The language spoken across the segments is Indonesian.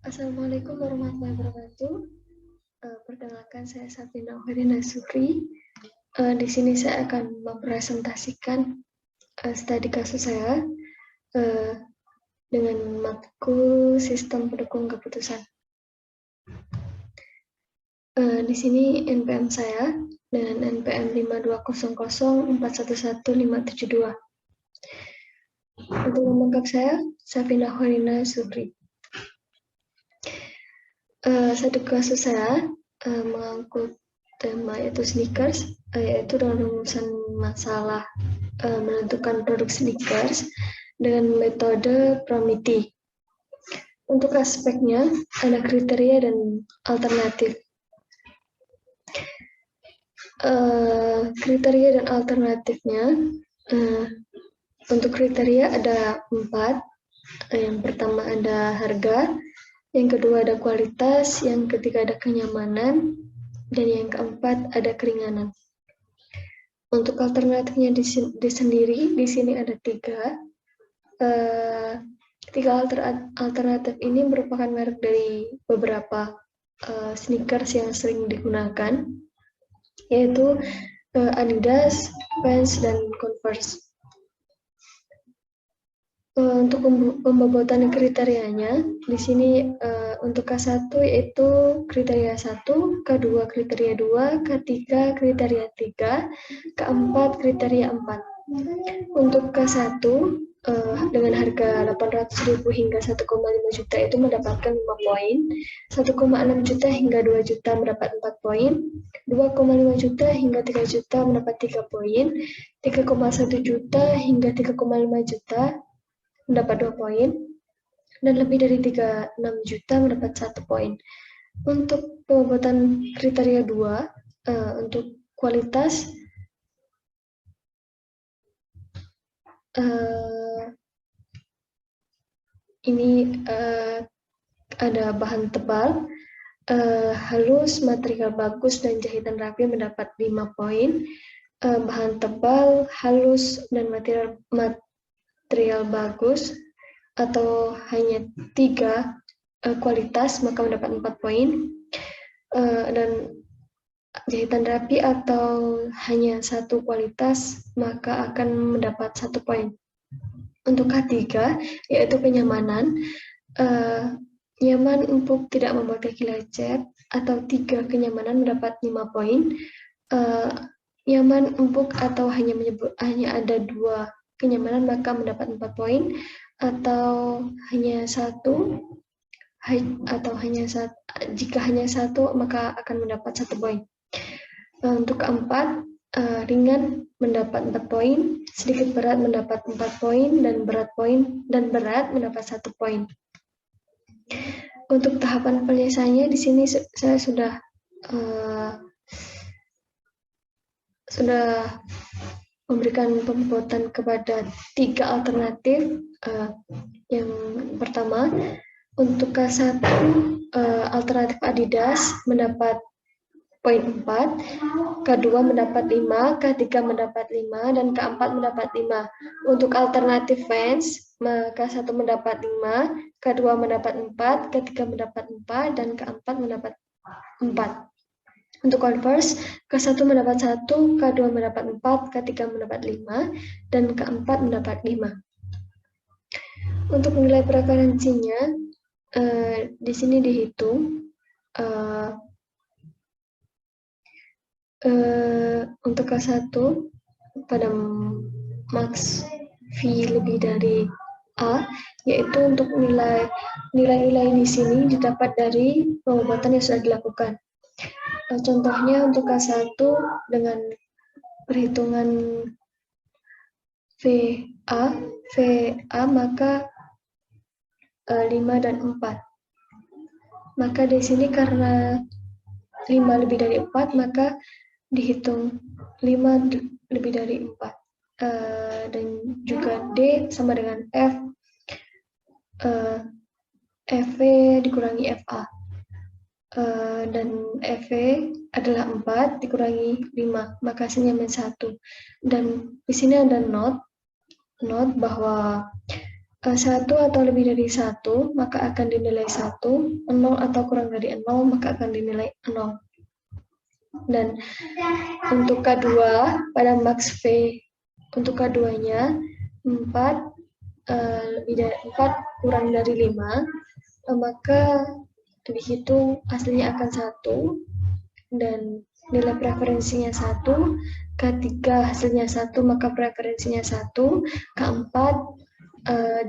Assalamualaikum warahmatullahi wabarakatuh. Perkenalkan, saya Safina Okarina Sukri. Di sini saya akan mempresentasikan studi kasus saya dengan matkul Sistem Pendukung Keputusan. Di sini NPM saya dengan NPM 5200411572. Untuk nama lengkap saya, Safina Okarina Sukri. Studi kasus saya mengangkut tema yaitu sneakers, yaitu dalam rumusan masalah menentukan produk sneakers dengan metode Promiti. Untuk aspeknya ada kriteria dan alternatif. Kriteria dan alternatifnya, untuk kriteria ada 4. Yang pertama ada harga, yang kedua ada kualitas, yang ketiga ada kenyamanan, dan yang keempat ada keringanan. Untuk alternatifnya di sini ada 3. 3 alternatif ini merupakan merek dari beberapa sneakers yang sering digunakan, yaitu Adidas, Vans, dan Converse. Untuk pembobotan kriterianya, di sini untuk K1 yaitu kriteria 1, K2 kriteria 2, K3 kriteria 3, K4 kriteria 4. Untuk K1 dengan harga 800.000 hingga 1,5 juta itu mendapatkan 5 poin, 1,6 juta hingga 2 juta mendapat 4 poin, 2,5 juta hingga 3 juta mendapat 3 poin, 3,1 juta hingga 3,5 juta mendapat 2 poin, dan lebih dari 36 juta mendapat 1 poin. Untuk pembobotan kriteria 2, untuk kualitas, ini ada bahan tebal, halus, material bagus, dan jahitan rapi mendapat 5 poin. Bahan tebal, halus, dan material bagus atau hanya 3 kualitas maka mendapat 4 poin, dan jahitan rapi atau hanya 1 kualitas maka akan mendapat 1 poin. Untuk K3 yaitu kenyamanan, nyaman, empuk, tidak membuat kaki lecet atau 3 kenyamanan mendapat 5 poin. Nyaman, empuk atau hanya ada 2 kenyamanan maka mendapat 4 poin, atau hanya 1 jika hanya 1 maka akan mendapat 1 poin. Untuk keempat, ringan mendapat 4 poin, sedikit berat mendapat 4 poin, dan berat mendapat 1 poin. Untuk tahapan penyelesaiannya di sini saya sudah memberikan pembobotan kepada 3 alternatif. Yang pertama, untuk K1 alternatif Adidas mendapat poin 4, K2 mendapat 5, K3 mendapat 5, dan K4 mendapat 5. Untuk alternatif Vans, K1 mendapat 5, K2 mendapat 4, K3 mendapat 4, dan K4 mendapat 4. Untuk Converse, K1 mendapat 1, K2 mendapat 4, K3 mendapat 5, dan K4 mendapat 5. Untuk nilai preferensinya, di sini dihitung untuk K1 pada max V lebih dari A, yaitu untuk nilai-nilai di sini didapat dari pembobotan yang sudah dilakukan. Contohnya untuk K1 dengan perhitungan VA maka 5 dan 4. Maka di sini karena 5 lebih dari 4 maka dihitung 5 lebih dari 4. Dan juga D sama dengan F, FV dikurangi FA. Dan FV adalah 4 dikurangi 5, maka hasilnya -1. Dan di sini ada note bahwa 1 atau lebih dari 1, maka akan dinilai 1, 0 atau kurang dari 0, maka akan dinilai 0. Dan untuk K2, pada max V, untuk K2-nya, 4, lebih dari 4 kurang dari 5, maka dihitung hasilnya akan 1, dan nilai preferensinya 1, K3 hasilnya 1, maka preferensinya 1, K4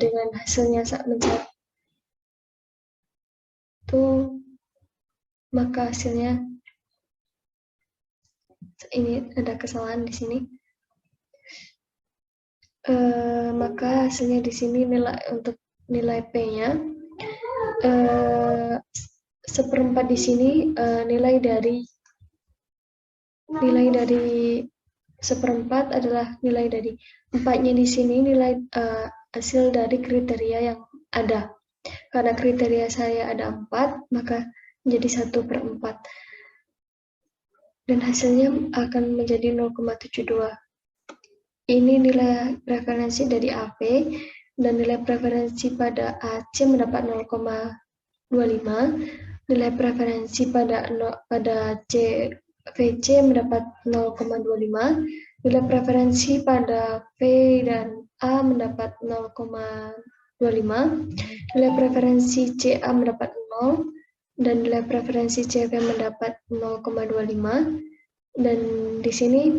dengan hasilnya mencapai 1, maka hasilnya ini ada kesalahan di sini. Maka hasilnya di sini untuk nilai P-nya seperempat di sini nilai dari seperempat adalah nilai dari 4-nya di sini nilai hasil dari kriteria yang ada. Karena kriteria saya ada 4, maka menjadi 1/4. Dan hasilnya akan menjadi 0,72. Ini nilai preferensi dari AP, dan nilai preferensi pada AC mendapat 0,25, nilai preferensi pada VC mendapat 0,25, nilai preferensi pada V dan A mendapat 0,25, nilai preferensi CA mendapat 0, dan nilai preferensi CV mendapat 0,25, dan di sini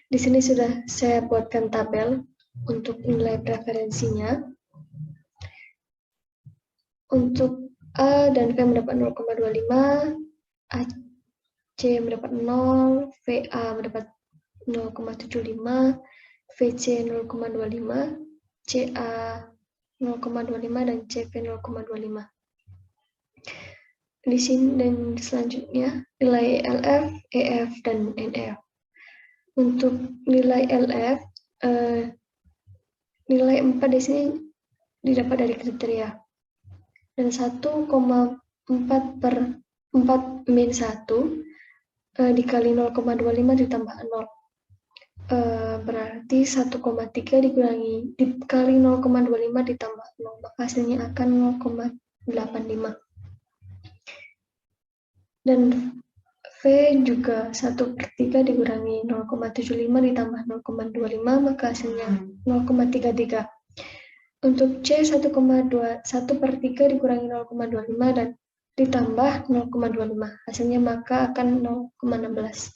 di sini sudah saya buatkan tabel untuk nilai preferensinya. Untuk A dan V mendapat 0,25, AC mendapat 0, VA mendapat 0,75, VC 0,25, CA 0,25, dan CV 0,25. Di sini dan selanjutnya nilai LF, EF, dan NF. Untuk nilai LF, nilai 4 di sini didapat dari kriteria. Dan 1,4/4-1 dikali 0,25 ditambah 0. Berarti 1,3 dikali 0,25 ditambah 0, maka hasilnya akan 0,85. Dan V juga 1/3 dikurangi 0,75 ditambah 0,25, maka hasilnya 0,33. Untuk C 1/3 dikurangi 0,25 dan ditambah 0,25, hasilnya maka akan 0,16.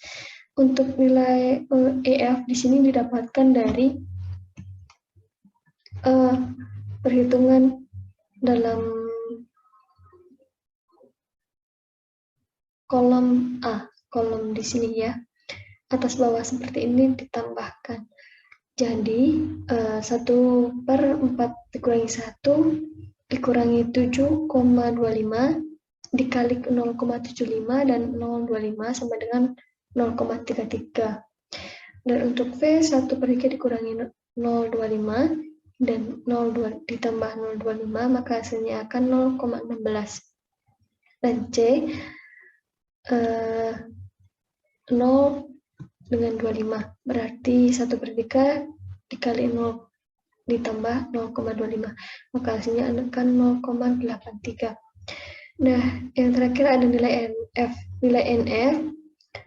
Untuk nilai EF di sini didapatkan dari perhitungan dalam kolom A, kolom di sini ya, atas bawah seperti ini ditambahkan. Jadi 1/4 dikurangi 1 dikurangi 7,25 dikali 0,75 dan 0,25 sama dengan 0,33. Dan untuk V 1/3 dikurangi 0,25 dan 0,2 ditambah 0,25, maka hasilnya akan 0,16. Dan C 0 dengan 25, berarti 1/3 dikali 0 ditambah 0,25, maka hasilnya akan 0,83. Nah, yang terakhir ada nilai NF. Nilai NF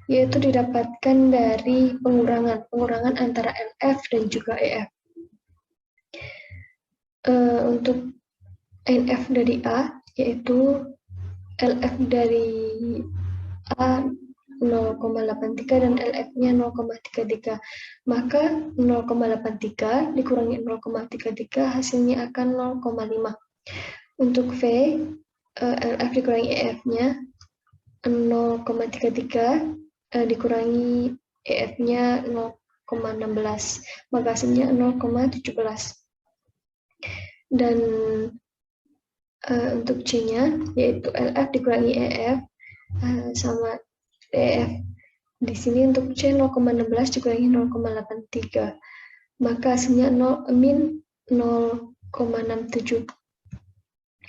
yaitu didapatkan dari pengurangan antara LF dan juga EF. Untuk NF dari A yaitu LF dari A 0,83 dan LF-nya 0,33. Maka 0,83 dikurangi 0,33 hasilnya akan 0,5. Untuk V, LF dikurangi EF-nya 0,33 dikurangi EF-nya 0,16, maka hasilnya 0,17. Dan untuk C-nya yaitu LF dikurangi EF sama EF. Di sini untuk C 0,16 dikurangi 0,83, maka hasilnya min 0,67.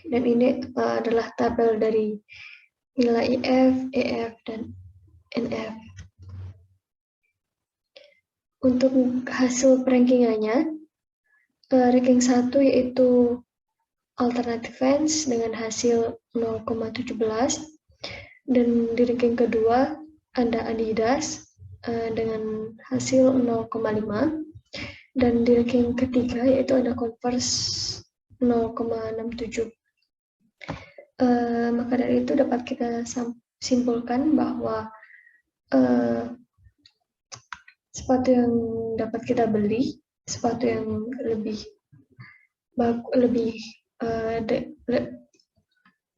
Dan ini adalah tabel dari nilai IF, EF, dan NF. Untuk hasil perankingannya, Ranking 1 yaitu Alternative Fans dengan hasil 0,17, dan di ranking kedua ada Adidas dengan hasil 0,5, dan di ranking ketiga yaitu ada Converse 0,67. Maka dari itu dapat kita simpulkan bahwa sepatu yang dapat kita beli, sepatu yang lebih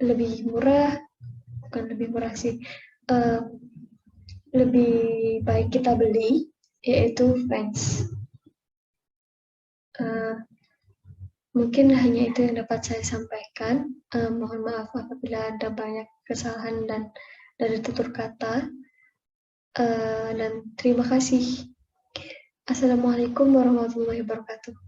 lebih murah, bukan lebih murah sih, lebih baik kita beli, yaitu Vans. Mungkin hanya itu yang dapat saya sampaikan. Mohon maaf apabila ada banyak kesalahan dan dari tutur kata. Dan terima kasih. Assalamualaikum warahmatullahi wabarakatuh.